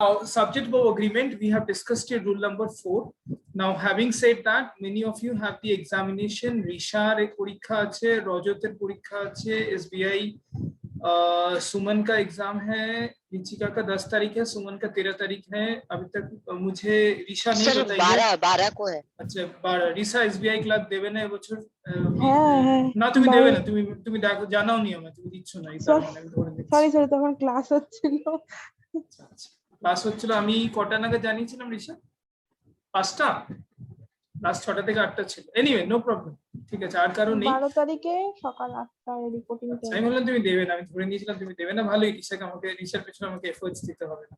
Now, subject verb agreement, we have discussed here rule number 4. Now, having said that, many of you have the examination. Rishar ek porikha ache, Rajoter porikha ache, SBI, सुमन का exam है, रिचिका का 10 तारीख है, सुमन का 13 तारीख है. अभी तक मुझे ऋषा नहीं बताई 12 को है. अच्छा 12 ऋषा एसबीआई क्लास देवे ना এবছর না তুমি দেবে না তুমি দেখো জানাও নি আমায় তুমি দিচ্ছ না এটা মানে আমি ধরে নিচ্ছি সরি তখন ক্লাস হচ্ছিল আচ্ছা ক্লাস হচ্ছিল আমি কটা নাগাদ জানিয়েছিলাম ঋষা 5টা লাস্ট 6টা থেকে 8টা ছিল এনিওয়ে নো প্রবলেম ঠিক আছে আর কারণ নেই 12 তারিখে সকাল 8টায় রিপোর্টিং আমি বললাম তুমি দেবে না আমি ধরে নিয়েছিলাম তুমি দেবে না ভালোই ঋষাকে আমাকে রিসার্চ পেছনে আমাকে এফর্টস দিতে হবে না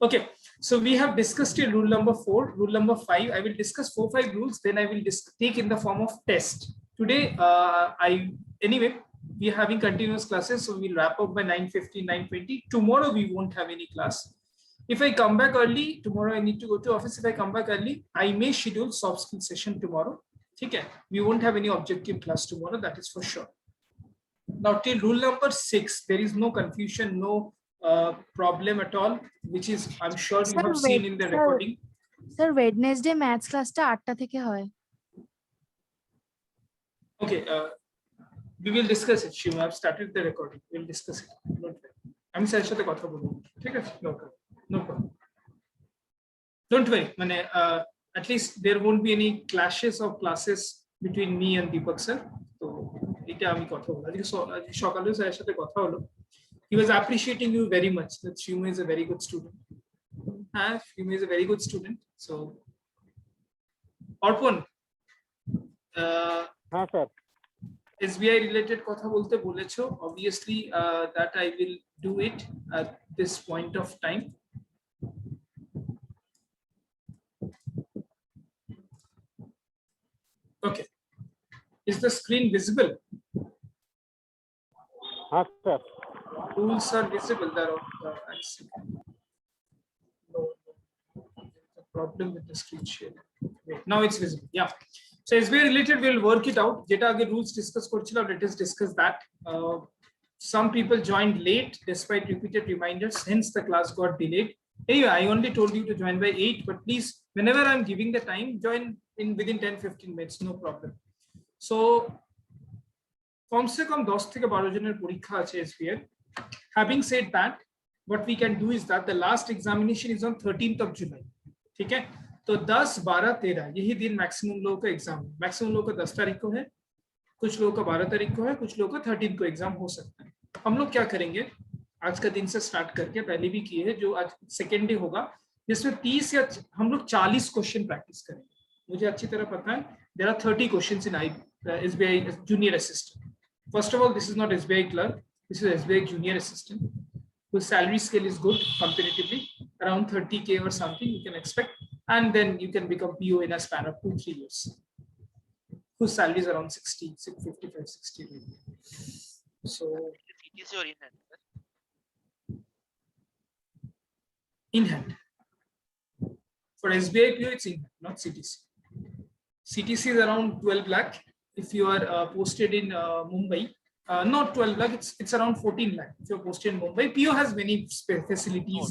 okay so we have discussed rule number 4 rule number 5 I will discuss 4-5 rules then I will take in the form of test today anyway we are having continuous classes so we will wrap up by 9:50 9:20 tomorrow we won't have any class if I come back early tomorrow I need to go to office if I come back early I may schedule soft skill session tomorrow okay we won't have any objective class tomorrow that is for sure now till rule number 6 there is no confusion no problem at all which is I'm sure you have seen in the recording sir Wednesday maths class ta 8 ta theke hoy okay we will discuss it Shiva I have started the recording we will discuss it don't worry আমি স্যারের সাথে কথা বলবো ঠিক আছে no problem don't worry মানে at least there won't be any clashes of classes between me and Deepak sir তো এটা আমি কথা বলবো আজকে সকালে স্যারের সাথে কথা হলো he was appreciating you very much that Shima is a very good student Shima is a very good student so Arpon ha sir SBI related কথা বলতে বলেছো obviously that I will do it at this point of time okay is the screen visible ha sir rules are visible there I see no there's a problem with the screen share wait now it's visible yeah so SBI related we'll work it out jeta age rules discuss korchilam let us discuss that some people joined late despite repeated reminders hence the class got delayed anyway I only told you to join by 8 but please whenever I'm giving the time join in within 10-15 minutes no problem so কম সে কম 10 থেকে 12 জনের পরীক্ষা আছে SBI having said that what we can do is that the last examination is on 13th of July ठीक है तो 10 12 13 यही दिन maximum लोगों का एग्जाम मैक्सिमम लोगों का 10 तारीख को है कुछ लोगों का 12 तारीख को है कुछ लोगों का 13 को एग्जाम हो सकता है हम लोग क्या करेंगे आज का दिन से स्टार्ट करके पहले भी किए हैं जो आज सेकेंड डे होगा जिसमें 30 या हम लोग 40 क्वेश्चन प्रैक्टिस करेंगे मुझे अच्छी तरह पता है there are 30 questions in SBI junior assistant first of all this is not SBI clerk this is SBI junior assistant whose salary scale is good comparatively around 30k or something you can expect and then you can become PO in a span of 2-3 years whose salary is around 60 55 60 maybe. So CTC or in hand for SBI PO it's in hand not CTC CTC is around 12 lakh if you are posted in Mumbai not 12 lakh it's around 14 lakh if you're posted in Mumbai PO has many facilities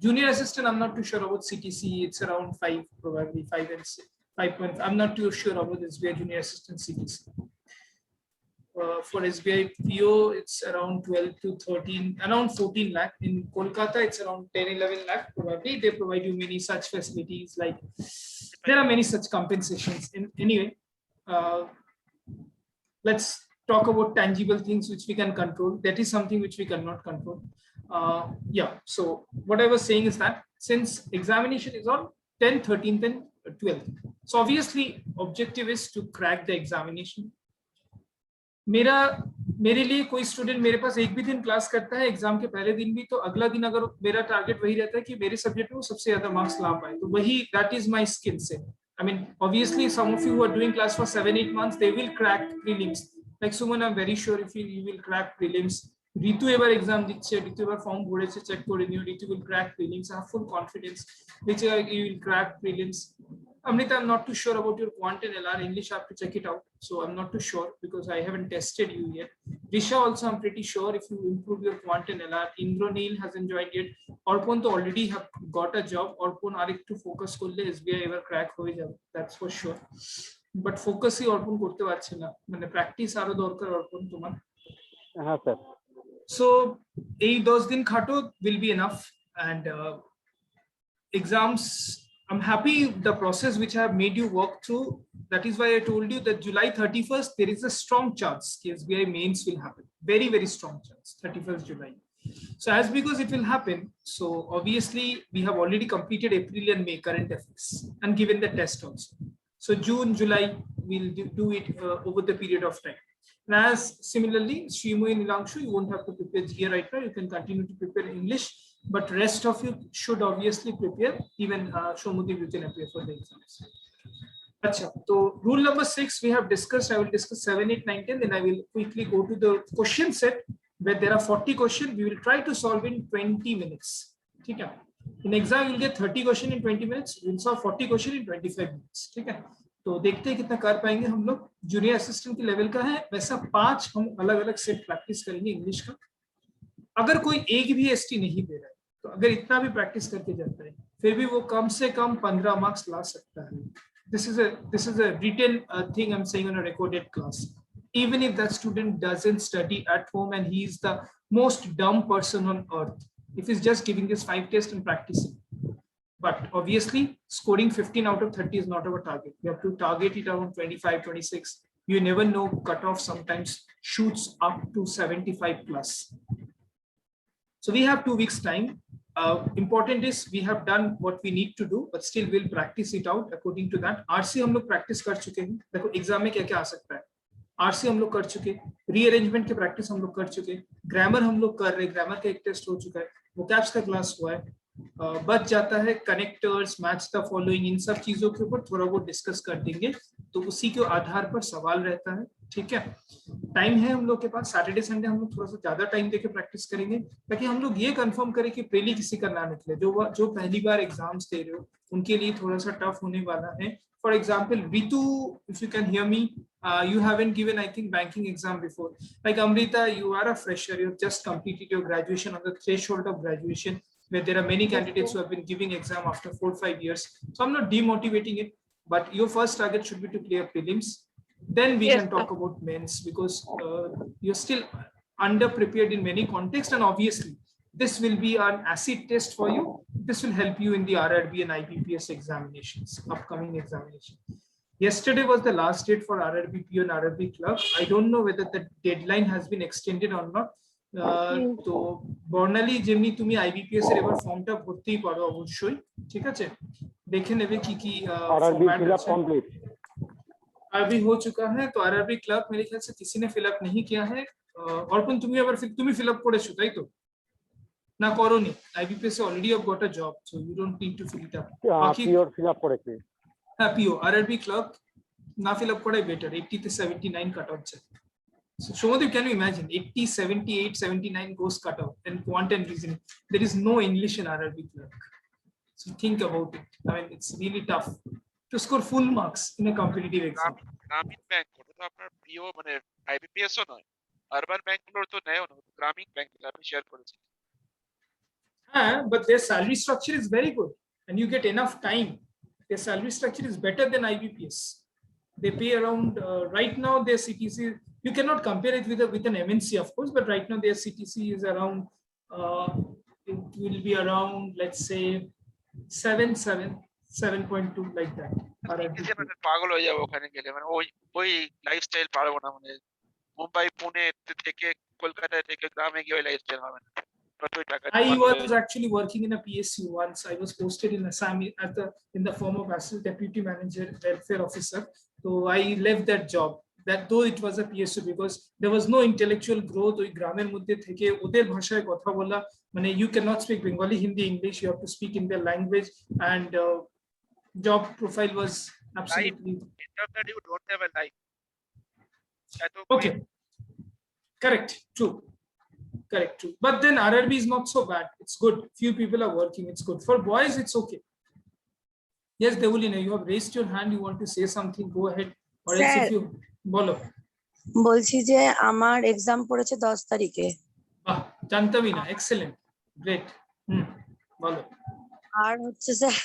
junior assistant I'm not too sure about CTC it's around 5 probably 5 and 5 I'm not too sure about SBI junior assistant CTC for SBI PO it's around 12 to 13 around 14 lakh in Kolkata it's around 10-11 lakh probably they provide you many such facilities like there are many such compensations anyway let's talk about tangible things which we can control that is something which we cannot control yeah so what I was saying is that since examination is on 10th 13th and 12th so obviously objective is to crack the examination मेरे लिए कोई student मेरे पास एक भी दिन class करता है exam के पहले दिन भी तो अगला दिन अगर मेरा टारगेट वही रहता है कि मेरे सब्जेक्ट में सबसे ज्यादा मार्क्स ला पाए तो वही that is my skill set I mean obviously some of you who are doing class for 7-8 months they will crack prelims like Suman I'm very sure if you will crack prelims Ritu ever exam দিচ্ছে Ritu ever form ভরেছে check করে নিও Ritu will crack prelims I have full confidence which you will crack prelims Amrita, I'm not too sure about your quant and LR English. I have to check it out. So I'm not too sure because I haven't tested you yet. Risha also, I'm pretty sure if you improve your quant and LR. Indranil hasn't joined yet. Orpon to already have got a job. Orpon are to focus করলে SBI ever crack হয়ে যাবে. That's for sure. But focus ই অর্পণ করতে পারছে না। মানে practice আরো দরকার অর্পণ তোমার। হ্যাঁ স্যার। So এই 10 দিন খাটো will be enough, and exams, I'm happy the process which I have made you work through. That is why I told you that July 31st, there is a strong chance SBI mains will happen. Very, very strong chance, 31st July. So as because it will happen, so obviously we have already completed April and May current affairs and given the test also. So June, July, we'll do it over the period of time. And as similarly, Srimu and Nilangshu, you won't have to prepare GA right now. You can continue to prepare English, but rest of you should obviously prepare. Even Shomudev, you can appear for the exams. Achha, so rule number 6 we have discussed. I will discuss 7, 8, 9, 10. Then I will quickly go to the question set where there are 40 questions. We will try to solve in 20 minutes. Okay. In exam, you'll get 30 questions in 20 minutes. We'll solve 40 questions in 25 minutes. Okay. तो देखते हैं कितना कर पाएंगे हम लोग। Junior assistant के level का है वैसा 5 हम अलग अलग सेट प्रैक्टिस करेंगे इंग्लिश का। अगर कोई एक भी एसटी नहीं दे रहा है तो अगर इतना भी प्रैक्टिस करके जाता है फिर भी वो कम से कम 15 मार्क्स ला सकता है। This is a written thing I'm saying on a recorded class. Even if that student doesn't study at home and he is the most dumb person on earth, if he's just giving this 5 tests and practicing. But obviously, scoring 15 out of 30 is not our target. We have to target it around 25, 26. You never know, cutoff sometimes shoots up to 75 plus. So we have 2 weeks time. Important is we have done what we need to do, but still we'll practice it out according to that. RC हम लोग practice कर चुके हैं. देखो exam में क्या क्या आ सकता है. RC हम लोग कर चुके, rearrangement के practice हम लोग कर चुके, grammar हम लोग कर रहे, grammar का एक test हो चुका है, vocabs का class हुआ है. बच जाता है कनेक्टर्स, मैच द फॉलोइंग, इन सब चीजों के ऊपर थोड़ा बहुत डिस्कस कर देंगे तो उसी के आधार पर सवाल रहता है। ठीक है, टाइम है हम लोग के पास। सैटरडे संडे हम लोग थोड़ा सा ज्यादा टाइम देके प्रैक्टिस करेंगे ताकि हम लोग ये कंफर्म करें कि पहले किसी का ना निकले। जो पहली बार एग्जाम्स दे रहे हो उनके लिए थोड़ा सा टफ होने वाला है। For example Ritu, if you can hear me, you haven't given, I think, banking exam before. Like Amrita, you are a fresher. You've just completed your graduation on the threshold of graduation, where there are many candidates who have been giving exam after 4-5 years. So I'm not demotivating it, but your first target should be to clear prelims. Then we can talk about mains, because you're still under prepared in many contexts, and obviously this will be an acid test for you. This will help you in the RRB and IBPS examinations, upcoming examination. Yesterday was the last date for RRBP and RRB clerk. I don't know whether the deadline has been extended or not. তো বর্ণালী যেমনি তুমি IBPS এর এবার ফর্মটা ভরতেই পারো অবশ্যই, ঠিক আছে? দেখে নেবে কি কি फॉर्मेट है। कंप्लीट अभी हो चुका है, तो आरआरबी क्लर्क मेरे ख्याल से किसी ने फिल अप नहीं किया है। অর্পণ তুমি আবার তুমি ফিল আপ করেছো তাই তো? না করোনি? আইবিপিএস এ already you got a job, so you don't need to fill it up. পিওর ফিল আপ করেছি। হ্যাঁ পিও, আরআরবি ক্লক না ফিল আপ করাই বেটার। 80 তে 79 কাট অফ চাই। So Shomadev, can you imagine 80, 78, 79 goes cut off and quant and reasoning? There is no English in RRB clerk. So think about it. I mean, it's really tough to score full marks in a competitive exam. গ্রামীণ bank তো আপনার প্রিয় মানে IBPS ও নয়, urban ব্যাংকগুলোর তো নেয় না, গ্রামীণ ব্যাংক আপনি শেয়ার করেছেন। হ্যাঁ, but their salary structure is very good and you get enough time. Their salary structure is better than IBPS. They pay around right now their CTC, you cannot compare it with an MNC of course, but right now their CTC is around it will be around, let's say 7.2 like that. পাগল হয়ে যাবে ওখানে গেলে, মানে ওই lifestyle পারবো না, মানে মুম্বাই পুনে থেকে কলকাতা থেকে গ্রামে গিয়ে ওই লাইফস্টাইল হবে না। I was actually working in a PSU once. I was posted in Assam in the form of Assistant Deputy Manager Welfare Officer. So I left that job. That though it was a PSU, because there was no intellectual growth. ওই গ্রামের মধ্যে থেকে ওদের ভাষায় কথা বলা, মানে you cannot speak Bengali, Hindi, English. You have to speak in their language, and job profile was absolutely. That you don't have a life. Okay. Correct. True. Correct, true. But then RRB is not so bad. It's good. Few people are working. It's good. For boys, it's okay. Yes, Devulina, you have raised your hand. You want to say something? Go ahead. Or else Sir. if you bolo. বলছি যে আমার exam পড়েছে 10 তারিখে বাহ, জানতামই না। Excellent. Great. বলো। আর হচ্ছে স্যার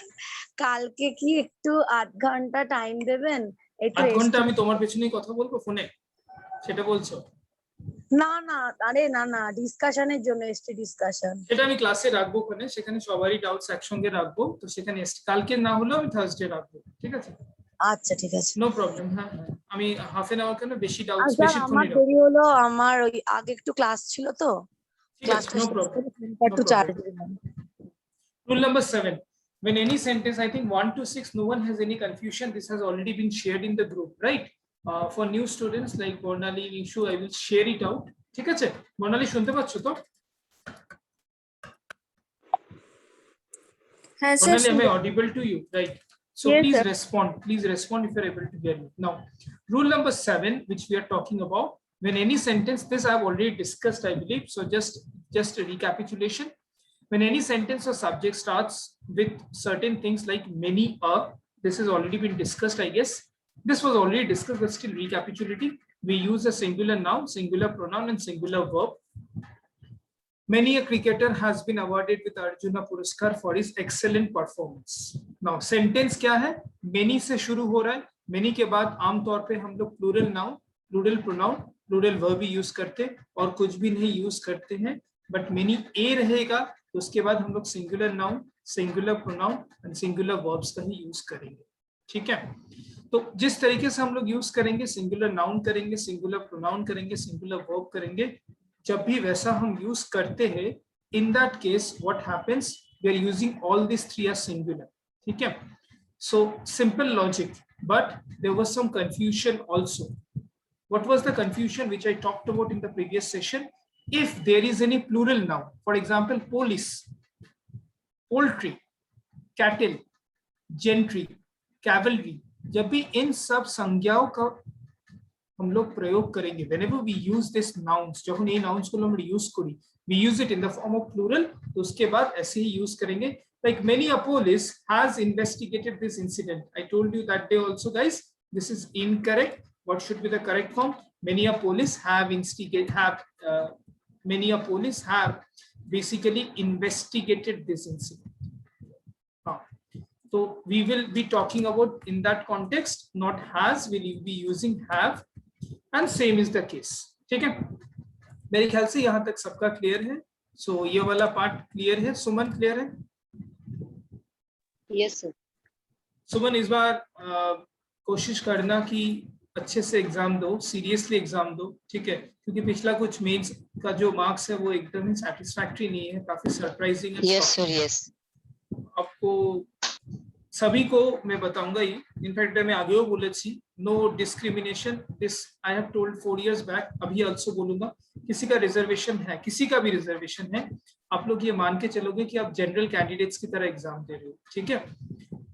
কালকে কি একটু আধ ঘন্টা টাইম দেবেন একটু 8 ঘন্টা আমি তোমার পেছনেই কথা বলবো ফোনে, সেটা বলছো? না না আরে না না ডিসকাশনের জন্য এসছি ডিসকাশন সেটা আমি ক্লাসে রাখবো ওখানে, সেখানে সবারই ডাউটস একসঙ্গে রাখবো, তো সেখানে কালকে না হলেও আমি থার্সডে রাখবো, ঠিক আছে? আচ্ছা ঠিক আছে নো প্রবলেম। হ্যাঁ হ্যাঁ, আমি হাফ এন আওয়ার কেন, বেশি আর ডাউটস স্যার বেশিক্ষণই আমার রাখবো। দেরি হলো আমার ওই আগে একটু ক্লাস ছিল তো ঠিক ক্লাসটা আছে, নো শেষ প্রবলেম। করে ফোনটা একটু চার্জ দিলাম Rule number 7. When any sentence, I think 1 to 6, no one has any confusion. This has already been shared in the group, right? For new students like Bornali, Nishu, I will share it out. ঠিক আছে? Bornali, শুনতে পাচ্ছ তো? হ্যাঁ sir Bornali, am I audible to you? Right. So Yes, please sir. respond. Please respond if you're able to hear me. Now, rule number 7, which we are talking about, when any sentence, this I've already discussed, I believe. So just a recapitulation. When any sentence or subject starts with certain things like many are, this has already been discussed, I guess. This was already discussed, but still recapitulating. We use a singular noun, singular pronoun, and singular verb. Many a cricketer has been awarded with Arjuna Puraskar for his excellent performance. Now, sentence क्या है? Many से शुरू हो रहा है. Many के बाद आमतौर पे हम लोग plural noun, plural pronoun, plural verb ही use करते और कुछ भी नहीं use करते हैं. But many a रहेगा, तो उसके बाद हम लोग singular noun, singular pronoun and singular verbs का ही use करेंगे. ठीक है? तो जिस तरीके से हम लोग यूज करेंगे, सिंगुलर नाउन करेंगे, सिंगुलर प्रोनाउन करेंगे, सिंगुलर वर्ब करेंगे, जब भी वैसा हम यूज करते हैं, in that case what happens, we are using all this three as singular. ठीक है? So simple logic, but there was some confusion also. What was the confusion which I talked about in the previous session? If there is any plural noun, for example, police, poultry, cattle, gentry, cavalry, जब भी इन सब संज्ञाओं का हम लोग प्रयोग करेंगे, whenever we use this nouns, जब ये nouns को हम use करें, we use it in the form of plural, तो उसके बाद ऐसे ही use करेंगे. Like many a police has investigated this incident. I told you that day also, guys, this is incorrect. What should be the correct form? Many a police have basically investigated this incident. So we will be talking about in that context, not has, we will be using have, and same is the case. ठीक है? मेरे ख्याल से यहाँ तक सबका clear है. सो ये वाला पार्ट क्लियर है. सुमन क्लियर है? यस सर सुमन, इस बार कोशिश करना कि अच्छे से एग्जाम दो, सीरियसली एग्जाम दो, ठीक है? क्योंकि पिछला कुछ मेंस का जो मार्क्स है वो एकदम ही सैटिस्फैक्टरी नहीं है, काफी सरप्राइजिंग है. यस सर यस आपको सभी को मैं बताऊंगा ही. इनफैक्ट मैं आगे बोले थी, no discrimination, this I have told 4 years back, अभी ऑल्सो बोलूंगा. किसी का रिजर्वेशन है, किसी का भी रिजर्वेशन है, आप लोग ये मान के चलोगे कि आप जनरल कैंडिडेट्स की तरह एग्जाम दे रहे हो. ठीक है?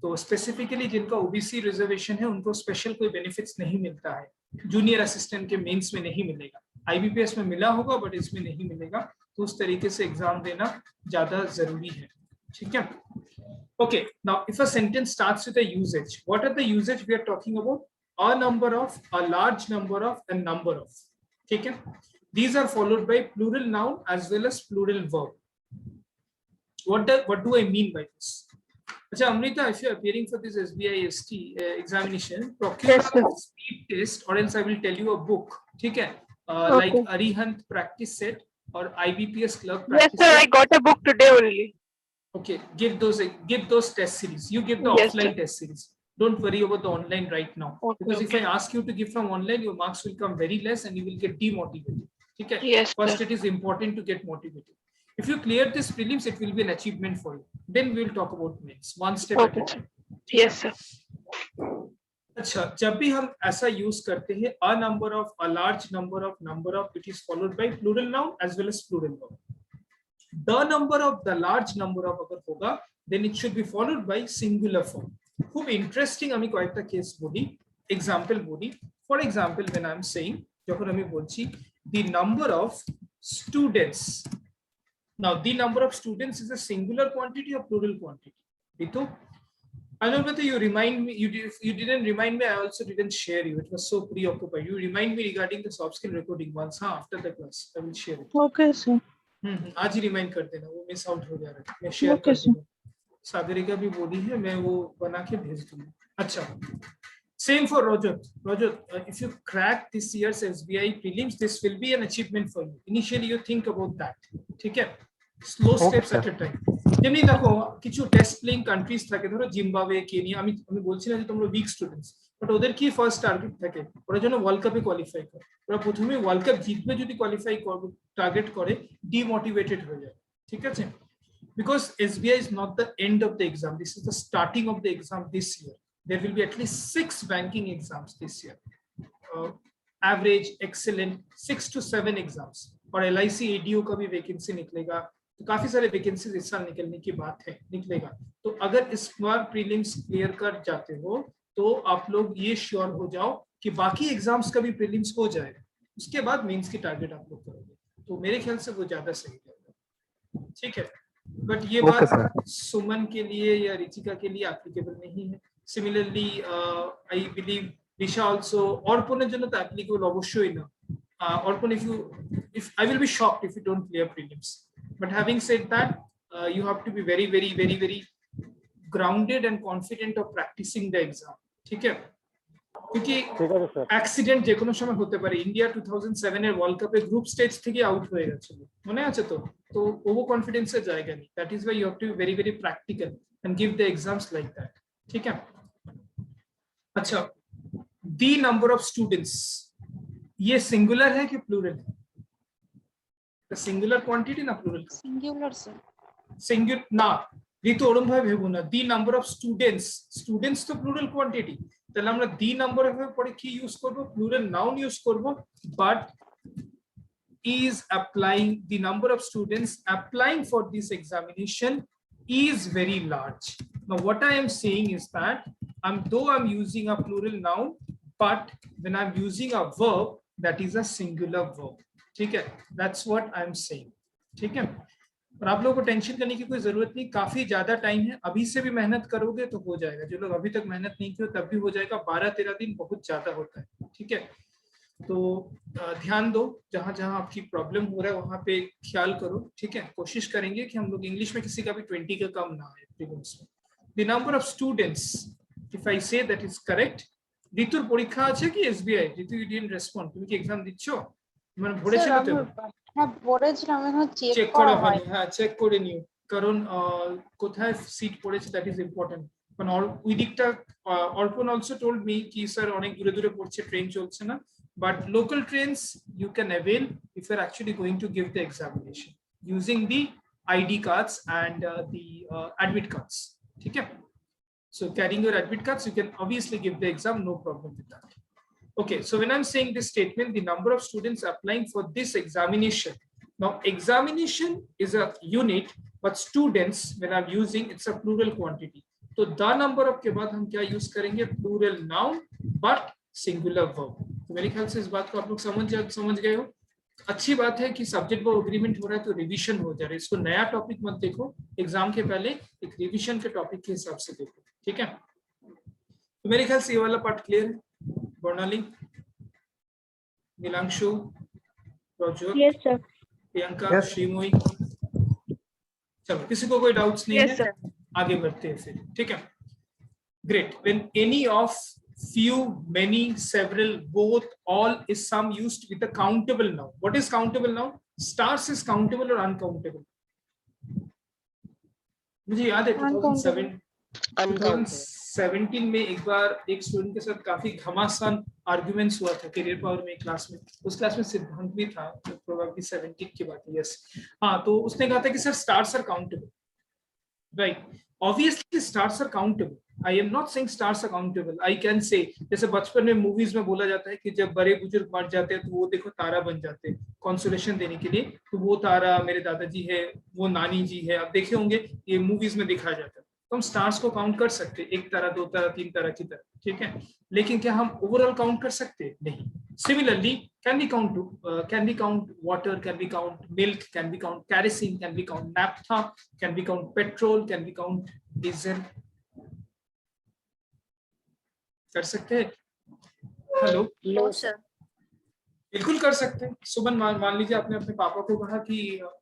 तो स्पेसिफिकली जिनका ओबीसी रिजर्वेशन है उनको स्पेशल कोई बेनिफिट्स नहीं मिलता है. जूनियर असिस्टेंट के मेंस में नहीं मिलेगा, आईबीपीएस में मिला होगा बट इसमें नहीं मिलेगा. तो उस तरीके से एग्जाम देना ज्यादा जरूरी है. ठीक है? Okay, now if a sentence starts with a usage, what are the usage we are talking about? A number of, a large number of, and number of. Okay, these are followed by plural noun as well as plural verb. What do I mean by this? Acha Amrita, if you are appearing for this SBI ST examination, procure a speed test, or else I will tell you a book. Okay, like Arihant practice set or IBPS clerk practice set. Yes, sir. I got a book today only. Okay, give those test series. You give the Yes, offline sir. test series. Don't worry about the online right now. Okay, Because if I ask you to give from online, your marks will come very less and you will get demotivated. Okay? Yes, First, sir. it is important to get motivated. If you clear this prelims, it will be an achievement for you. Then we will talk about mains. One step at a Okay. time. Yes, sir. अच्छा, जब भी हम ऐसा use करते हैं, a number of, a large number of, it is followed by plural noun as well as plural verb. The number of, the large number of अगर होगा, then it should be followed by singular form. खूब interesting আমি কয়েকটা case বলি, example বলি. For example, when I am saying, যখন আমি বলছি the number of students. Now the number of students is a singular quantity or plural quantity? तो I know, but you remind me. You didn't remind me. I also didn't share you. It was so preoccupied. You remind me regarding the soft skill recording once. हाँ, after the class I will share it. Okay, sir. आज ही remind कर देना, वो miss out हो जा रहा है. मैं शेयर Okay, कर sir. दूंगा. सागरिका भी बोली है, मैं वो बना के भेज दूंगा. अच्छा. Same for Rajat. Rajat, if you crack this year's SBI prelims, this will be an achievement for you. Initially, you think about that. ठीक है? Slow steps at a time. যেমনি দেখো কিছু টেস্ট প্লেইং কান্ট্রিজ থাকে, ধরো Zimbabwe, Kenya. আমি বলছি না যে তোমরা উইক স্টুডেন্টস, বাট ওদের কি ফার্স্ট টার্গেট থাকে, ওরা যেন ওয়ার্ল্ড কাপে কোয়ালিফাই করে. ওরা প্রথমে ওয়ার্ল্ড কাপ জিতবে যদি কোয়ালিফাই টার্গেট করে, ডিমোটিভেটেড হয়ে যায়. ঠিক আছে? Because SBI is not the end of the exam. This is the starting of the exam this year. There will be at least 6 banking exams this year. Average, excellent, 6 to 7 exams. और LIC ADO का भी vacancy निकलेगा. तो काफी सारे vacancies इस साल निकलने की बात है, निकलेगा. तो अगर इस बार प्रीलिम्स क्लियर कर जाते हो तो आप लोग ये श्योर हो जाओ कि बाकी एग्जाम्स का भी प्रीलिम्स हो जाएगा. उसके बाद मेंस की टारगेट आप लोग करोगे, तो मेरे ख्याल से वो ज्यादा सही रहेगा. ठीक है? बट ये बात सुमन के लिए या रिचिका के लिए एप्लीकेबल नहीं है. Similarly I believe Disha also, অর্পণের জন্য তো অ্যাপ্লিকেবল অবশ্যই না. অর্পণ, if I will be shocked if you don't clear prelims. But having said that, you have to be very grounded and confident of practicing the exam. ठीक है? क्योंकि accident যে কোনো সময় হতে পারে. ইন্ডিয়া 2007 এর ওয়ার্ল্ড কাপে গ্রুপ স্টেজ থেকে আউট হয়ে গেছিল, মনে আছে তো? তো ওভার কনফিডেন্সের জায়গা নেই. That is why you have to be very practical and give the exams like that. ठीक है? अच्छा, the number of students, ये सिंगुलर है कि प्लूरल है? सिंगुलर क्वांटिटी ना प्लूरल? Singular, sir. সিঙ্গুলার না, ঋতু ওরম ভাবে ভেবো না. দি নাম্বার অফ স্টুডেন্টস তো প্লুরাল কোয়ান্টিটি. তাহলে আমরা দি নাম্বার এর পরে কি ইউজ করব? প্লুরাল নাউন ইউজ করব. But is applying, the number of students applying for this examination is very large. Now what I am saying is that though I'm using a plural noun, but when I'm using a verb, that is a singular verb. ठीक है? That's what I'm saying. ठीक है? और आप लोगों को tension करने की कोई जरूरत नहीं. काफी ज्यादा टाइम है. अभी से भी मेहनत करोगे तो हो जाएगा. जो लोग अभी तक मेहनत नहीं किए तब भी हो जाएगा. 12-13 दिन बहुत ज्यादा होता है. ठीक है? तो ध्यान दो, जहां जहां आपकी प्रॉब्लम हो रहा है वहां पे ख्याल करो. ठीक है? कोशिश करेंगे कि हम लोग इंग्लिश में किसी का भी 20 का कम ना आए प्रीलिम्स में. The number of students, if I say that is correct. ঋতুর পরীক্ষা আছে কি SBI? Ritu, you didn't respond. তুমি কি এক্সাম দিচ্ছ? মানে ভরেছিল তো? হ্যাঁ, পড়েছিলাম, এখন চেক করা হয়নি. হ্যাঁ, চেক করে নিও, কারণ কোথায় সিট পড়েছে দ্যাট ইজ ইম্পর্টেন্ট. মানে ওই দিকটা অর্পণ অলসো টোল্ড মি কি স্যার অনেক দূরে দূরে পড়ছে, ট্রেন চলছে না. But local trains you can avail if you're actually going to give the examination using the ID cards and the admit cards. Okay? So carrying your admit cards, you can obviously give the exam, no problem with that. Okay, so when I'm saying this statement, the number of students applying for this examination. Now, examination is a unit, but students, when I'm using, it's a plural quantity. So the number of के बाद हम क्या use करेंगे? Plural noun, but singular verb. तो मेरे ख्याल से इस बात को आप लोग समझ गए हो. अच्छी बात है कि सब्जेक्ट वर्ब एग्रीमेंट हो रहा है तो रिवीजन हो जा रहा है. इसको नया टॉपिक मत देखो, एग्जाम के पहले एक रिवीजन के टॉपिक के हिसाब से देखो. ठीक है? तो मेरे ख्याल से ये वाला पार्ट क्लियर है. Barnali, Neelanshu, Prajwal, Yes, sir. प्रियंका, श्रीमोई, चलो किसी को कोई डाउट्स नहीं Yes, है? sir. आगे बढ़ते हैं फिर. ठीक है? Great. When any of, few, many, several, both, all is some used with a countable noun. What is countable noun? Stars is countable or uncountable? मुझे याद है 2017 में एक बार एक स्टूडेंट के साथ काफी घमासान आर्गुमेंट्स हुआ था करियर पावर में क्लास में. उस क्लास में सिद्धांत भी था, प्रोबेबली 17 की बात है. यस, हाँ. तो उसने कहा था कि sir stars are countable. Right? Obviously stars are countable. I am not saying stars are countable. I can say, जैसे बचपन में मूवीज में बोला जाता है कि जब बड़े बुजुर्ग मर जाते हैं तो वो देखो तारा बन जाते हैं कंसोलेशन देने के लिए. तो वो तारा मेरे दादाजी है, वो नानी जी है. आप देखे होंगे ये मूवीज में दिखाया जाता है. तो हम स्टार्स को काउंट कर सकते हैं, 1 तारा, 2 तारा, 3 तारा की तरह. ठीक है? लेकिन क्या हम ओवरऑल काउंट कर सकते हैं? नहीं. Similarly, can we count water? Can we count milk? Can we count kerosene? Can we count naphtha? Can we count petrol? Can we count diesel? कर सकते हैं? हेलो, लो sir. बिल्कुल कर सकते हैं। सुबह मान लीजिए आपने अपने पापा को कहा कि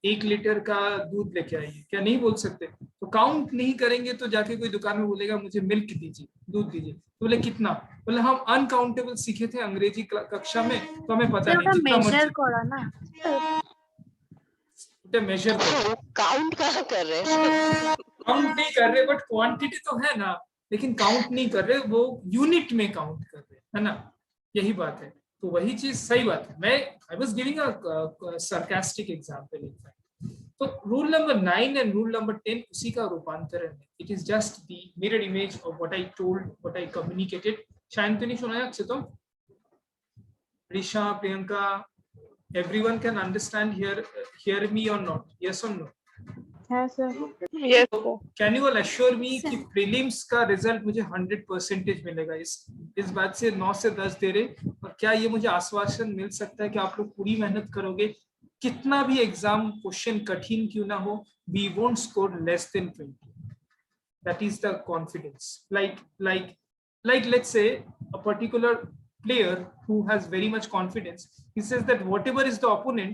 1 लीटर का दूध लेके आइए, क्या नहीं बोल सकते? तो काउंट नहीं करेंगे तो जाके कोई दुकान में बोलेगा मुझे मिल्क दीजिए, दूध दीजिए, तो बोले कितना? बोले हम अनकाउंटेबल सीखे थे अंग्रेजी कक्षा में, तो हमें पता Sir, नहीं ওটা जितना measure मर्जी করা না। मेजर करो। काउंट कहाँ कर रहे हैं? काउंट नहीं कर रहे, बट क्वांटिटी तो है ना, लेकिन काउंट नहीं कर रहे, वो यूनिट में काउंट कर रहे, है ना? यही बात है। तो वही चीज सही बात है। मैं I was giving a sarcastic example in fact. तो rule number 9 and rule number 10 उसी का रूपांतरण है। It is just the mirror image of what I told, what I communicated. Shantani শোনা যাচ্ছে তো? Risha, Priyanka, everyone can understand hear me or not? Yes or no? হ্যাঁ sir. Yes, sir. Can you all assure me Sir. कि prelims का result मुझे 100% मिलेगा? इस बात से 9 से 10 दे रहे, और क्या ये मुझे आश्वासन मिल सकता है कि आप लोग पूरी मेहनत करोगे? कितना भी एग्जाम क्वेश्चन कठिन क्यों ना हो, we won't score less than 20. That is the confidence. Like let's say a particular player who has very much confidence, he says that whatever is the opponent,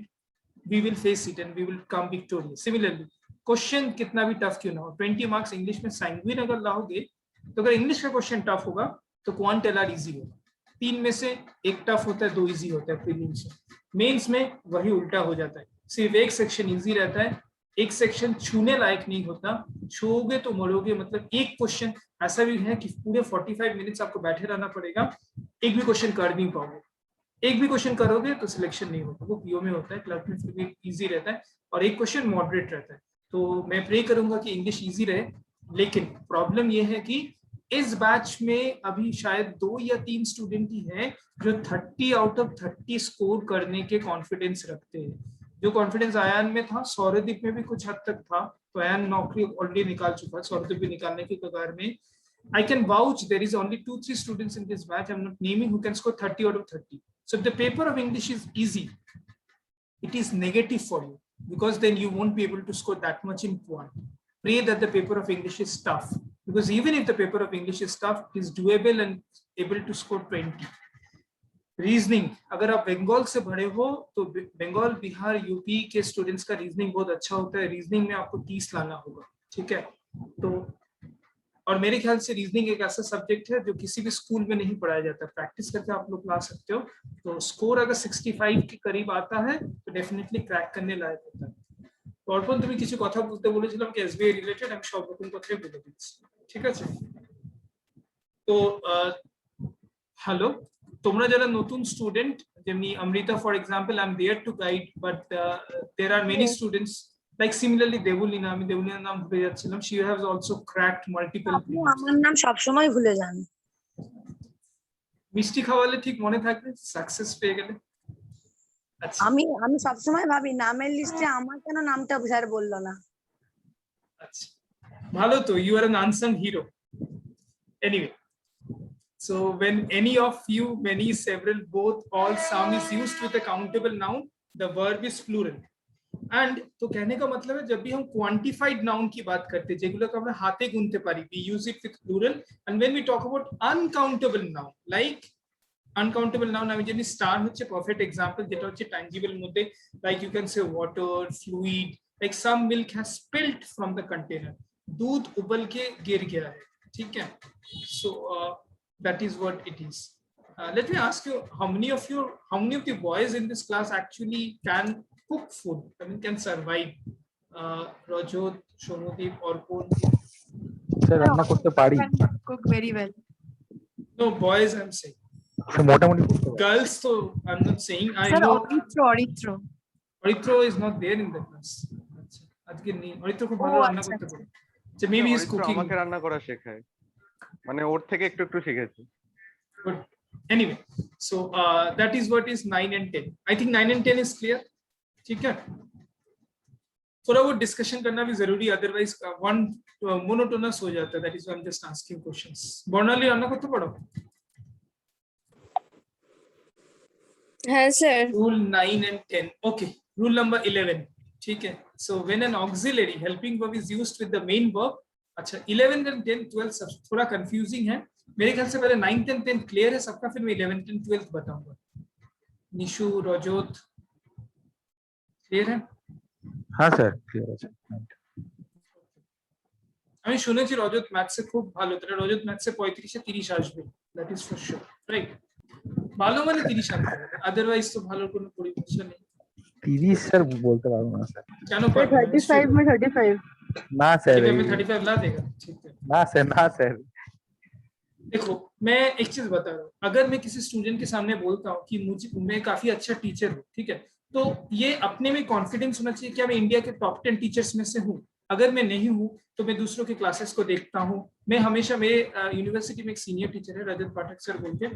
we will face it and we will come victorious. Similarly, question कितना भी tough क्यों ना हो, 20 marks English में sanguine अगर लाओगे, तो अगर इंग्लिश का क्वेश्चन टफ होगा तो क्वांट एलआर इजी होगा। 3 में से 1 टफ होता है, 2 इजी होता है प्रीलिम्स में। मेंस में वही उल्टा हो जाता है, सिर्फ एक सेक्शन इजी रहता है, एक सेक्शन छूने लायक नहीं होता, छूओगे तो मरोगे। मतलब एक क्वेश्चन ऐसा भी है कि पूरे 45 मिनट्स आपको बैठे रहना पड़ेगा, एक भी क्वेश्चन कर नहीं पाओगे। एक भी क्वेश्चन करोगे तो सिलेक्शन नहीं होता, वो पीओ में होता है, क्लर्क में फिर भी इजी रहता है, और एक क्वेश्चन मॉडरेट रहता है। तो मैं प्रे करूंगा कि इंग्लिश इजी रहे, लेकिन प्रॉब्लम ये है कि इस बैच में अभी शायद 2 या 3 स्टूडेंट ही हैं जो 30 आउट ऑफ 30 स्कोर करने के कॉन्फिडेंस रखते हैं। जो कॉन्फिडेंस आयान में था, सौरदीप में भी कुछ हद तक था, तो आयान नौकरी ऑलरेडी निकाल चुका है, सौरदीप भी निकालने की कगार में। I can vouch there is only 2-3 students in this batch, I'm not naming, who can score 30 out of 30. So if the paper of English is easy, it is negative for you, because then you won't be able to score that much in quant. Pray that the paper of English is tough, because even if the paper of English is tough, it is doable and able to score 20. Reasoning, अगर आप बंगाल से भरे हो तो Bengal, Bihar, UP के students का reasoning बहुत अच्छा होता है। रीजनिंग में आपको 30 लाना होगा, ठीक है? तो और मेरे ख्याल से रीजनिंग एक ऐसा सब्जेक्ट है जो किसी भी स्कूल में नहीं पढ़ाया जाता, प्रैक्टिस करके आप लोग ला सकते हो। तो स्कोर अगर 65 के करीब आता है तो डेफिनेटली क्रैक करने लायक होता है। तो অর্পণ, তুমি কিছু কথা বলতে বলেছিলাম কি এসবিআই রিলেটেড, আমি সব রকম কথাই বলে দিচ্ছি, ঠিক আছে? তো হ্যালো, তোমরা যারা নতুন স্টুডেন্ট, যেমনি Amrita for example, I am there to guide, but there are many students like similarly Debolina, আমি দেবলীনার নাম ভুলে যাচ্ছিলাম, she has also cracked multiple আপনি আমার নাম সব সময় ভুলে যান। মিষ্টি খাওয়ালে ঠিক মনে থাকবে, সাকসেস পেয়ে গেলে। আচ্ছা, আমি সব সময় ভাবি নামের লিস্টে আমার কেন নামটা স্যার বললো না। আচ্ছা, ভালো তো, you are an unsung hero. Anyway, so when any of you, many, several, both, all, some is used with a countable noun, the verb is plural. And तो कहने का मतलब है जब भी हम क्वांटिफाइड नाउन की बात करते हैं, যেগুলোকে আমরা হাতে গুনতে পারি, we use it with plural. And when we talk about uncountable noun, like uncountable noun, আমি জানি স্টার হচ্ছে পারফেক্ট एग्जांपल, যেটা হচ্ছে ট্যানজিবল মধ্যে, like you can say water, fluid, like some milk has spilled from the container, दूध उबल के गिर गया है, ठीक है? So that is what it is. Let me ask you, how many of the boys in this class actually can cook food? I mean, can survive? Rajot, Shomudeep, Orpon. Sir রান্না করতে পারি। Cook very well. No, boys I'm saying. Sir মোটামুটি করতে পারি। Girls, so I'm not saying. I Sir, know Oritro. is not there in the class. আচ্ছা, আজকে নেই। অরিত্র খুব ভালো রান্না করতে পারে। So maybe he's cooking. আমাকে রান্না করা শেখায়, মানে ওর থেকে একটু একটু শিখেছি। Good. Anyway, so that is what is 9 and 10. I think 9 and 10 is clear. ठीक है? थोड़ा वो डिस्कशन करना भी जरूरी, अदरवाइज वन मोनोटोनस हो जाता है। That is why I am just asking questions. Barnali रान्ना করতে পারো? হ্যাঁ sir. Rule 9 and 10. Okay. Rule number 11. ठीक है? So when an auxiliary helping verb is used with the main verb, अच्छा 11 and 10, 12 सब थोड़ा कंफ्यूजिंग है, मेरे ख्याल से पहले 9th and 10th क्लियर है सबका, फिर मैं 11th and 12th बताऊंगा। निशु, रजोत क्लियर है? हाँ স্যার ক্লিয়ার আছে। আমি শুনেছি রজত ম্যাথসে খুব ভালো, তাহলে রজত ম্যাথসে 35 এ 30 আসবে, that is for sure, right? ভালো মানে 30 আনতে হবে, আদারওয়াইজ তো ভালোর কোনো পরিভাষা নেই। 30 স্যার বলতে পারবো না স্যার। কেন পারবে? 35 में 35 না স্যার, ठीक है मैं 35 ला देगा, ठीक है। না স্যার। देखो मैं एक चीज बता रहा हूँ, अगर मैं किसी स्टूडेंट के सामने बोलता हूँ कि मैं काफी अच्छा टीचर हूँ, ठीक है, तो ये अपने में कॉन्फिडेंस होना चाहिए कि मैं इंडिया के टॉप 10 टीचर्स में से हूँ। अगर मैं नहीं हूँ तो मैं दूसरों के क्लासेस को देखता हूँ। मैं हमेशा, मेरे यूनिवर्सिटी में एक सीनियर टीचर है रजत पाठक सर बोल के,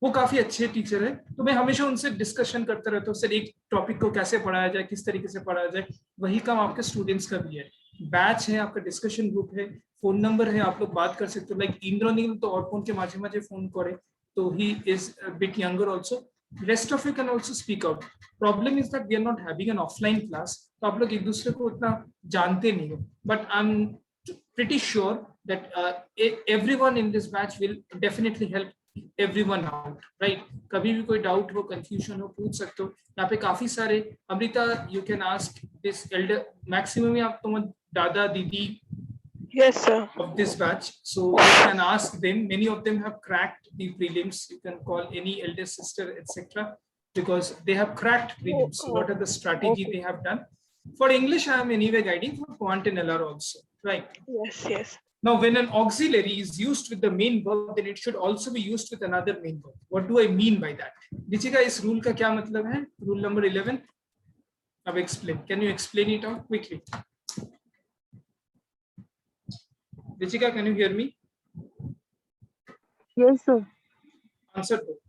वो काफी अच्छे टीचर है, तो मैं हमेशा उनसे डिस्कशन करता रहता हूँ, सर एक टॉपिक को कैसे पढ़ाया जाए, किस तरीके से पढ़ाया जाए। वही काम आपके स्टूडेंट्स का भी है। बैच है, आपका डिस्कशन ग्रुप है, फोन नंबर है, आप लोग बात कर सकते हो। लाइक इंद्रनील तो और फोन के माझे माझे फोन करे, तो he is bit younger also. Rest of you can also speak out. Problem is that we are not having an offline class, तो आप लोग एक दूसरे को उतना जानते नहीं हो, but I am pretty sure that everyone in this batch will definitely help everyone out, right? कभी भी कोई डाउट हो, कंफ्यूजन हो, पूछ सकते हो। यहाँ पे काफी सारे, Amrita you can ask this Elder, maximum आप तुम दादा दीदी Yes, sir. of this batch, so you can ask them. Many of them have cracked the prelims. You can call any elder sister, etc., because they have cracked prelims. So what are the strategy they have done? For English I am anyway guiding, for Quant and LR also, right? Yes, yes. Now, when an auxiliary is used with the main verb, then it should also be used with another main verb. What do I mean by that? Dichika, इस rule का क्या मतलब है? Rule number 11. अब explain. Can you explain it out quickly? Dichika, can you hear me? yes sir Answer दो.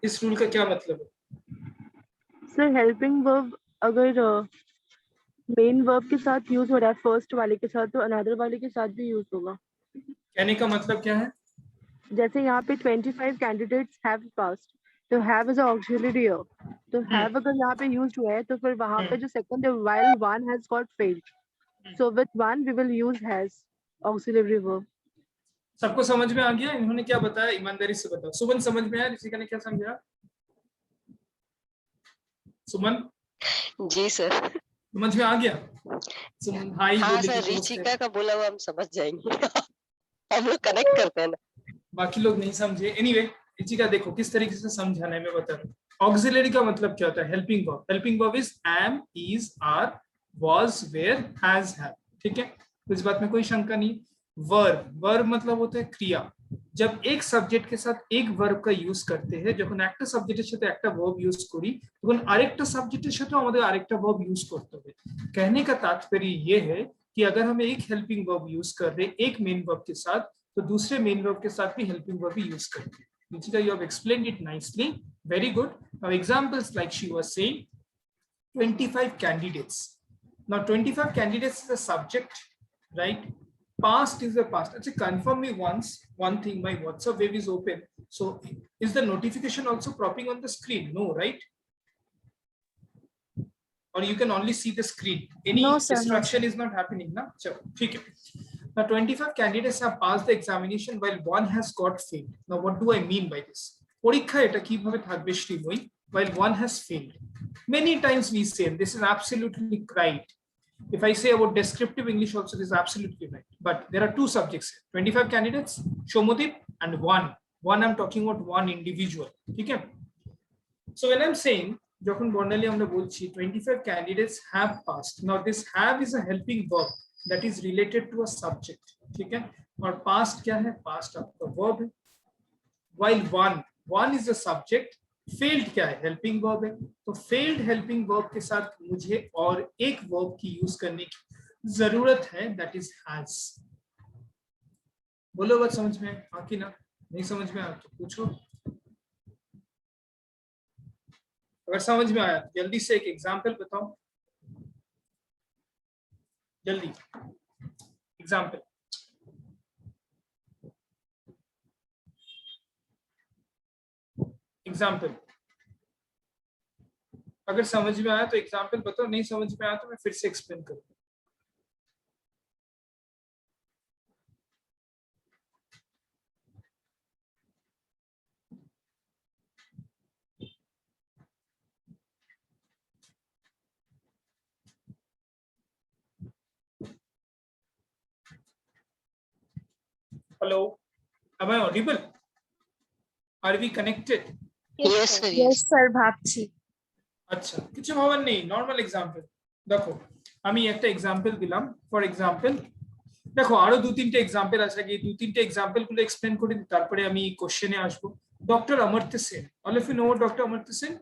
इस rule का क्या मतलब है? sir helping verb अगर मेन वर्ब के साथ यूज हो रहा है फर्स्ट वाले के साथ, तो अनदर वाले के साथ भी यूज होगा। कहने का मतलब क्या है? जैसे यहाँ पे 25 कैंडिडेट्स हैव पास्ड, तो हैव इज ऑक्सिलरी हियर, तो हैव अगर यहाँ पे यूज हुआ है, तो फिर वहाँ पे जो सेकंड है while one has got failed, so with one we will use has auxiliary verb. सबको समझ में आ गया? इन्होंने क्या बताया, ईमानदारी से बताओ। सुमन समझ में आया? ऋषिका ने क्या समझा? सुमन जी सर। समझ में आ गया? सुमन हाई हाँ बोली सर, थी दोस्त है। ऋचिका का बोला हुआ हम समझ जाएंगे। हम लोग कनेक्ट करते हैं ना। बाकी लोग नहीं समझे। एनीवे, ऋचिका देखो किस तरीके से समझाना है मैं बता रहा हूँ। ऑक्सिलरी का मतलब क्या होता है? Helping verb. Helping verb is am, is, are, was, were, has, have. ठीक है, तो इस बात में कोई शंका नहीं। वर्ब, वर्ब मतलब होता है क्रिया। जब एक सब्जेक्ट के साथ एक वर्ब का यूज करते हैं, যখন একটা সাবজেক্টের সাথে একটা ভার্ব ইউজ করি, তখন আরেকটা সাবজেক্টের সাথে আমাদের আরেকটা ভার্ব ইউজ করতে হবে। कहने का तात्पर्य ये है कि अगर हम एक हेल्पिंग वर्ब यूज कर रहे हैं एक मेन वर्ब के साथ, तो दूसरे मेन वर्ब के साथ भी हेल्पिंग वर्ब यूज करते हैं। Nichika, you have explained it nicely. Very good. Now examples like she was saying, 25 candidates. Now 25 candidates is a subject, right? Past is the past. Actually, confirm me one thing. My WhatsApp web is open. So is the notification also popping on the screen? No, right? Or you can only see the screen. Any No, sir, no, distraction is not happening, na? Chalo, theek hai. Now 25 candidates have passed the examination while one has got failed. Now what do I mean by this? পরীক্ষা এটা কিভাবে থাকবে Sreemoyee, while one has failed. Many times we say this is absolutely right. If I say about descriptive English also, this is absolutely right. But there are two subjects here. 25 candidates, Shomodip, and one I'm talking about one individual. Okay. So when I'm saying, যখন বর্ণালী আমরা বলছি 25 candidates have passed. Now this have is a helping verb that is related to a subject. ठीक है, और past क्या है? Past आपका verb है. While one is the subject, failed क्या है? हेल्पिंग वर्ब है। तो फेल्ड हेल्पिंग वर्ब के साथ मुझे और एक वर्ब की यूज करने की जरूरत है, दैट इज हैज। बोलो बात समझ में आ कि ना? नहीं समझ में आया तो पूछो। अगर समझ में आया जल्दी से एक एग्जांपल बताओ, जल्दी एग्जांपल। एग्जाम्पल अगर समझ में आया तो एग्जाम्पल बताओ, नहीं समझ में आया तो मैं फिर से एक्सप्लेन करूँ। Hello, am I audible? Are we connected? Yes, sir. Yes Yes. Sir ভাবছি। আচ্ছা, কিছু ভাবার নেই, নর্মাল এক্সাম্পল। দেখো আমি একটা এক্সাম্পল দিলাম, ফর এক্সাম্পল দেখো আরো 2-3টে এক্সাম্পল আছে, আগে 2-3টে এক্সাম্পল গুলো এক্সপ্লেন করে দিই, তারপরে আমি কোশ্চেনে আসবো। Doctor Amartya Sen, all of you know doctor Amartya Sen?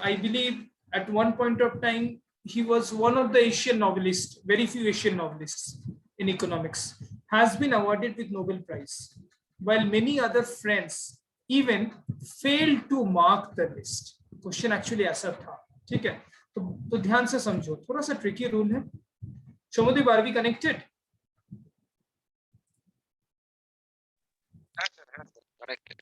I believe at one point of time he was one of the Asian novelists, very few Asian novelists in economics, has been awarded with Nobel Prize, while many other friends even failed to mark the list. Question actually ऐसा था, ठीक है? तो ध्यान से समझो, थोड़ा सा ट्रिकी रूल है। शोमोदीप, आर वी कनेक्टेड? হ্যাঁ স্যার, হ্যাঁ sir, connected.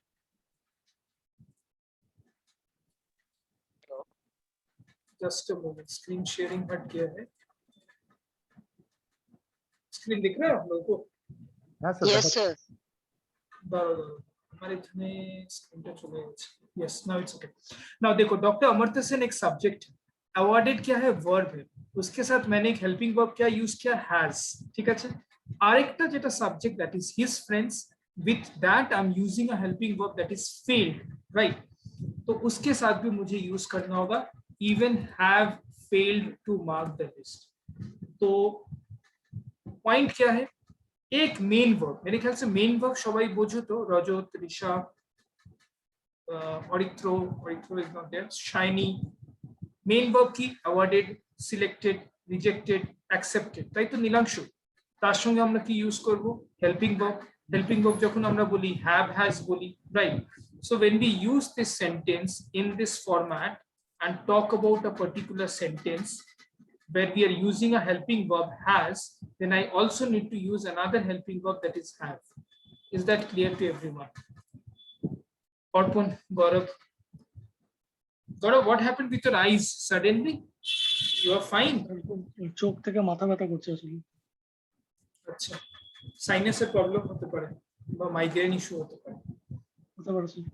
Just a moment, screen sharing हट गया है। स्क्रीन दिख रहा है आप लोगों को? हाँ सर Yes, sir. दाঁড়াও, हमारे इतने स्क्रीनটা চলে গেছে। Yes, now it's okay. Now देखो डॉक्टर अमर्त्य सेन एक सब्जेक्ट है, अवॉर्डेड क्या है, वर्ब है, उसके साथ मैंने एक हेल्पिंग वर्ब क्या यूज किया, हैज, ठीक আছে? আরেকটা যেটা subject, that is his friends, with that I'm using a helping verb that is failed, right? तो उसके साथ भी मुझे यूज करना होगा even have failed to mark the list। तो पॉइंट क्या है, एक मेन वर्ब, मेरे ख्याल से मेन वर्ब সবাই বোঝো তো, Rajat, Risha, Aritra is not there, Shaini. Main verb কি, অ্যাওয়ার্ডেড, সিলেক্টেড, রিজেক্টেড, অ্যাকসেপ্টেড, তাই তো নীলাংশু? তার সঙ্গে আমরা কি ইউজ করব, হেল্পিং ভার্ব। হেল্পিং ভার্ব যখন আমরা বলি হ্যাভ, হ্যাজ বলি, right? So when we use this sentence in this format and talk about a particular sentence where we are using a helping verb has, then I also need to use another helping verb that is have. Is that clear to everyone? Orpon, Gaurav, what happened with your eyes suddenly? You are fine? চোখ থেকে মাথা ব্যথা করছে আসলে। আচ্ছা, সাইনাসের problem হতে পারে বা মাইগ্রেন ইস্যু হতে পারে। হতে পারে স্যার।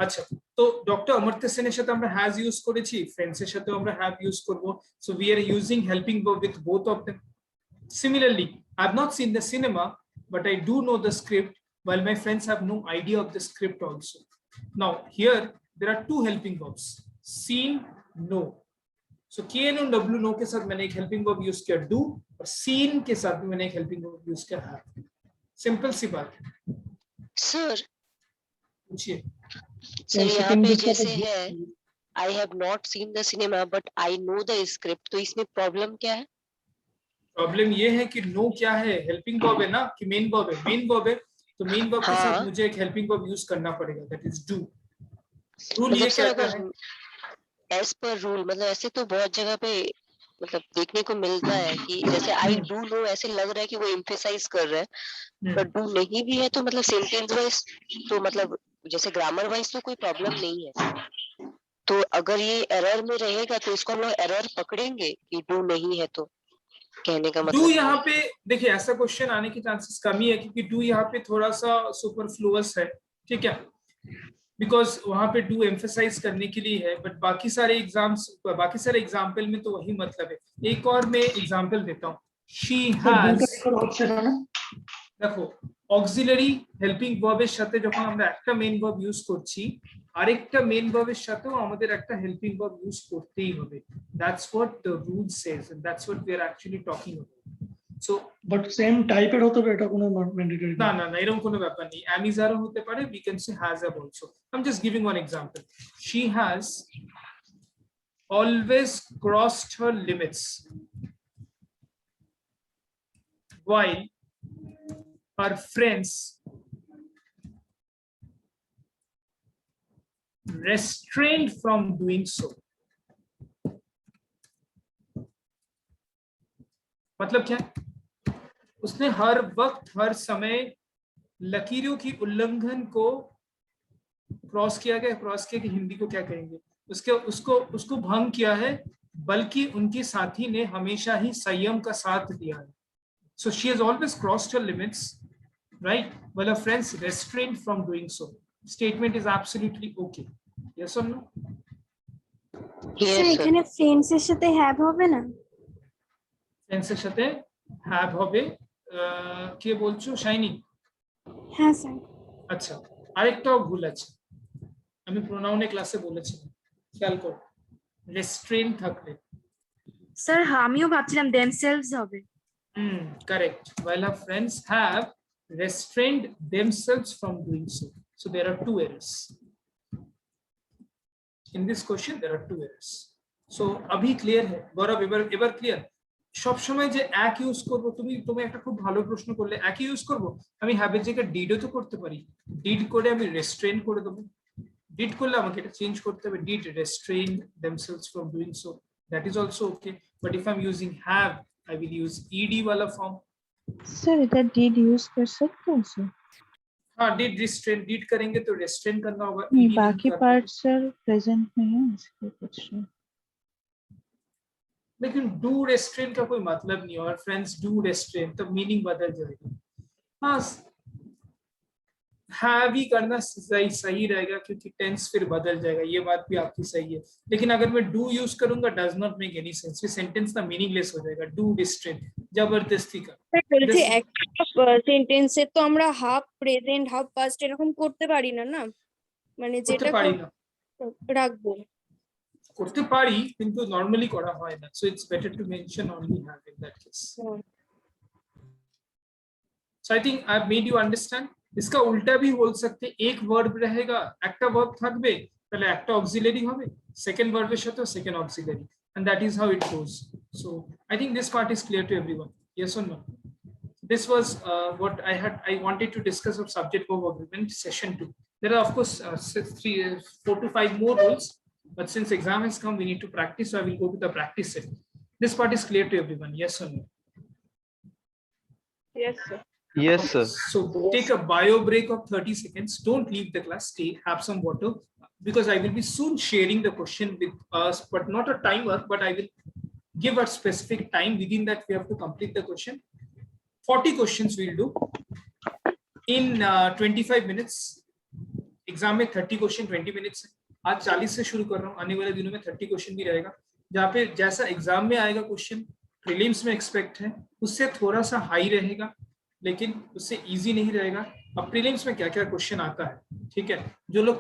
আচ্ছা, তো ডক্টর অমর্ত্য সেনের সাথে আমরা হ্যাজ ইউজ করেছি, ফ্রেন্ডস এর সাথেও আমরা হ্যাভ ইউজ করব। So we are using helping verb with both of them. Similarly, I have not seen the cinema, but I do know the script, while my friends have no idea of the script also. Now, here there are two helping verbs, seen, know. So KN और W know के साथ मैंने एक helping verb use किया do, और seen के साथ भी मैंने एक helping verb यूज किया have। सिंपल सी बात है। Sir, पूछिए। sir यहाँ second पे bit का जैसे तो- है I have not seen the cinema but I know the script, तो इसमें प्रॉब्लम क्या है? प्रॉब्लम ये है कि नो क्या है, हेल्पिंग वर्ब है ना, कि मेन वर्ब है? मेन वर्ब है, तो मेन वर्ब के साथ हाँ। मुझे एक हेल्पिंग वर्ब यूज करना पड़ेगा, दैट इज डू। रूल ये मतलब सर कहता है, अगर एज पर रूल, मतलब ऐसे तो बहुत जगह पे मतलब देखने को मिलता है कि जैसे आई डू नो, ऐसे लग रहा है कि वो एम्फेसाइज कर रहा है, पर डू नहीं भी है तो मतलब सेंटेंस वाइज तो मतलब जैसे ग्रामर वाइज तो कोई प्रॉब्लम नहीं है। तो अगर ये एरर में रहेगा तो इसको हम लोग एरर पकड़ेंगे कि डू नहीं है, तो कहने का डू मतलब यहाँ पे देखिए ऐसा क्वेश्चन आने की चांसेस कम ही है, क्योंकि डू यहाँ पे थोड़ा सा सुपरफ्लुअस है, ठीक है? बिकॉज वहां पे डू एम्फेसाइज करने के लिए है, बट बाकी सारे एग्जाम्पल में तो वही मतलब है। एक और मैं एग्जाम्पल देता हूँ, शी हैज। হচ্ছে না না? দেখো অক্সিলারি হেল্পিং ভার্বের সাথে যখন আমরা একটা মেইন ভার্ব ইউজ করছি, আরেকটা মেইন ভার্বের সাথেও আমাদের একটা হেল্পিং ভার্ব ইউজ করতেই হবে। That's what the rule says and that's what we are actually talking about. So but same টাইপের হতে হবে, এটা কোনো ম্যান্ডেটরি না না না, এরকম কোনো ব্যাপার নেই, অ্যামিজারও হতে পারে, we can say has have also. I am just giving one example, she has always crossed her limits while her friends restrained from doing so। मतलब क्या है? उसने हर वक्त हर समय लकीरों की उल्लंघन को क्रॉस किया कि हिंदी को क्या कहेंगे, उसको भंग किया है, बल्कि उनके साथी ने हमेशा ही संयम का साथ दिया है। So she has always crossed her limits, right? While her friends restrained from doing so। Statement is absolutely okay. Yes or no? Yes, sir sir. এখানে ফ্রেন্ডস এর সাথে হ্যাভ হবে না? Friends এর সাথে have হবে, কে বলছো শাইনি? হ্যাঁ স্যার। আচ্ছা, আরেকটাও ভুল আছে, আমি প্রোনাউনে ক্লাসে বলেছি, খেয়াল করো, রেস্ট্রেইন থাকবে। স্যার আমিও ভাবছিলাম themselves হবে। Correct. While our friends have restrained themselves from doing so. So there are two errors. In this question, there are two errors. So abhi clear hai? Gaurav, ever clear? সব সময় যে এক use করব, তুমি একটা খুব ভালো প্রশ্ন করলে, এক ইউজ করব, আমি হ্যাভ এর জায়গায় ডিডও তো করতে পারি, ডিড করে আমি রেস্ট্রেইন করে দেবো, ডিড করলে আমাকে এটা চেঞ্জ করতে হবে, did restrain themselves from doing so, that is also okay. But if I'm using have, I will use ed wala form. Sir इधर डिड यूज कर सकते हैं सर? हाँ, डिड रिस्ट्रेन, डिड करेंगे तो रेस्ट्रेन करना होगा, नहीं, ED बाकी करना पार्ट होगा। सर प्रेजेंट में है इसलिए पूछ रहे हैं। लेकिन डू रेस्ट्रेन का कोई मतलब नहीं है, और फ्रेंड्स डू रेस्ट्रेन तो मीनिंग बदल जाएगा। हाँ, हैव ही करना सही रहेगा क्योंकि टेंस फिर बदल जाएगा, ये बात भी आपकी सही है। लेकिन अगर मैं डू यूज करूंगा, does not make any sense, ये सेंटेंस ना मीनिंगलेस हो जाएगा। डू रिस्ट्रेन जबरदस्ती का, বলছি একটা সেন্টেন্সে তো আমরা হাফ প্রেজেন্ট হাফ পাস্ট এরকম করতে পারি না, না মানে করতে যেটা পারি না, রাখবো। করতে পারি কিন্তু নরমালি করা হয় না, so it's better to mention only have in that case. So I think I've made you understand. इसका उल्टा भी बोल सकते, एक वर्ब रहेगा, একটা verb থাকবে, তাহলে একটা auxiliary হবে, second verb এর সাথে second auxiliary, and that is how it goes. So I think this part is clear to everyone. Yes or no? This was what I wanted to discuss of subject verb agreement session 2. There are of course 4 to 5 more rules, but since exam has come, we need to practice, so I will go to the practice set. This part is clear to everyone. Yes or no? Yes, sir. Yes, sir. So take a bio break of 30 seconds. Don't leave the class. Stay, have some water, because I will be soon sharing the question with us, but not a timer, but I will give a specific time. Within that, we have to complete the question. 40 questions we'll do in 25 minutes. Exam में 30 question 20 minutes है. आज 40 से शुरू कर रहा हूँ, आने वाले दिनों में 30 question भी रहेगा, जहाँ पे जैसा एग्जाम में आएगा क्वेश्चन, प्रीलिम्स में एक्सपेक्ट है, उससे थोड़ा सा हाई रहेगा, लेकिन उससे इजी नहीं रहेगा। अब प्रीलिम्स में क्या क्या क्वेश्चन आता है, ठीक है, जो लोग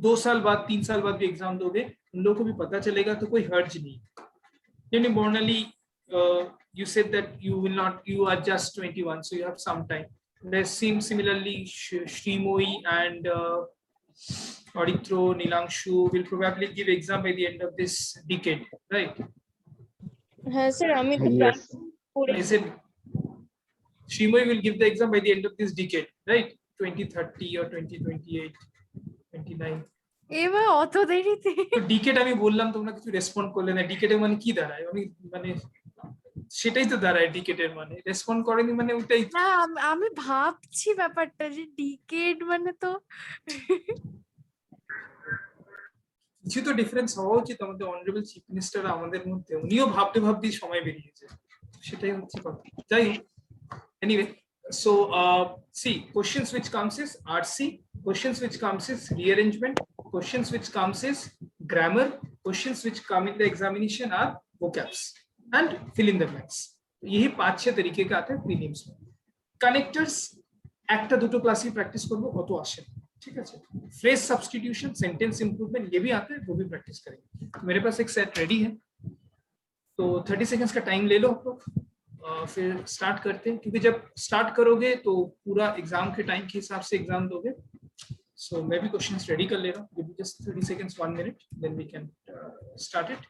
2 साल बाद 3 साल बाद भी एग्जाम दोगे, उन लोगों को भी पता चलेगा, तो कोई हर्ज नहीं। यानी Bornally, you said that you are just 21, so you have some time. There seems similarly Shrimoi and Auditro, Nilangshu will probably give exam by the end of this decade, right? হ্যাঁ স্যার আমি তো Yes. Is it Shrimoi will give the exam by the end of this decade, right? 2030 or 2028, 29. এবার অত দেরিতে তো decade আমি বললাম, তোমরা কিছু রেসপন্ড করলে না। ডিকেট মানে কি দাঁড়ায়? আমি মানে সেটাই তো দাঁড়ায় ডিকেটের মানে, রেসপন্ড করেনি মানে ওইটাই। না আমি ভাবছি ব্যাপারটা যে ডিকেড মানে তো কিছু তো ডিফারেন্স হওয়া উচিত। আমাদের অনারেবল চিফ মিনিস্টার আমাদের মধ্যে, উনিও ভাবতে ভাবতেই সময় বেরিয়েছে, সেটাই হচ্ছে কথা। যাই হোক, anyway, so see, questions which comes is RC, questions which comes is rearrangement, questions which comes is grammar, questions which come in the examination are vocabs and fill in the blanks. यही 5-6 तरीके के आते हैं prelims में। Connectors একটা দুটো क्लासই practice করব, অত আসে না, ठीक है। फ्रेज सब्स्टिट्यूशन, सेंटेंस इंप्रूवमेंट, ये भी आते हैं, वो भी प्रैक्टिस करेंगे। मेरे पास एक सेट रेडी है, तो 30 सेकंड्स का टाइम ले लो आप लोग, फिर स्टार्ट करते हैं, क्योंकि जब स्टार्ट करोगे तो पूरा एग्जाम के टाइम के हिसाब से एग्जाम दोगे। सो मैं भी क्वेश्चंस रेडी कर ले रहा हूँ, just 30 seconds 1 minute, then we can start it.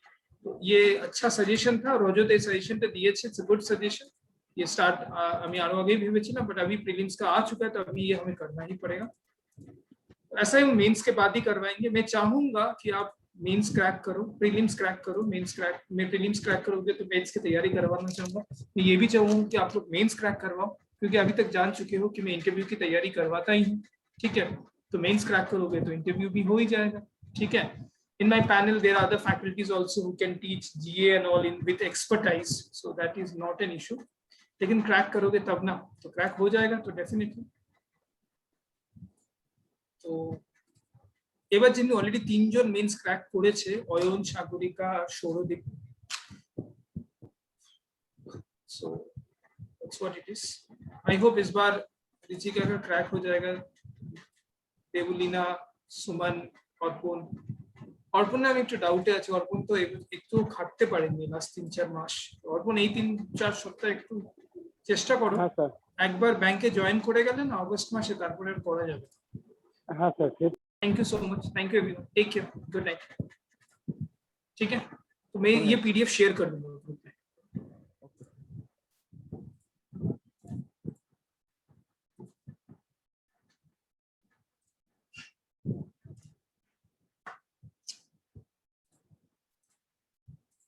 तो ये अच्छा सजेशन था, রজত এই সাজেশনটা দিয়েছে, इट्स अ गुड सजेशन। ये स्टार्ट আমি আরো আগে ভেবেছিলাম, বাট अभी प्रीलिम्स का आ चुका है, तो अभी ये हमें करना ही पड़ेगा। ऐसा ही मेंस के बाद ही करवाएंगे। मैं चाहूंगा कि आप मेंस क्रैक करो, प्रीलिम्स क्रैक करो, मेंस क्रैक, मैं प्रीलिम्स क्रैक करोगे तो मेंस की तैयारी करवाना चाहूंगा। मैं ये भी चाहूंगा कि आप लोग मेंस क्रैक करवाओ, क्योंकि अभी तक जान चुके हो कि मैं इंटरव्यू की तैयारी करवाता ही हूँ, ठीक है। तो मेंस क्रैक करोगे तो इंटरव्यू भी हो ही जाएगा, ठीक है। In my panel there are other faculties also who can teach GA and all in with expertise, so that is not an issue। लेकिन क्रैक करोगे तब ना, तो क्रैक हो जाएगा तो डेफिनेटली। তো এবার যিনি অলরেডি 3 জন মেন্স ক্র্যাক করেছে, অয়ন, সাগরিকা আর Sourodip, so that's what it is. I hope इस बार ऋचिका का क्रैक हो जाएगा। দেবলীনা, সুমন, অর্পণ আমি একটু ডাউটে আছি। অর্পণ তো একটু খাটতে পারেনি লাস্ট 3-4 মাস। অর্পণ এই 3-4 সপ্তাহ একটু চেষ্টা করো। হ্যাঁ স্যার। একবার ব্যাংকে জয়েন করে গেলে না অগস্ট মাসে, তারপরে আর করা যাবে। হ্যাঁ sir. Thank you so much, thank you everyone, take care, good night. ठीक है, तो मैं ये पीडीएफ शेयर कर दूंगा ग्रुप में।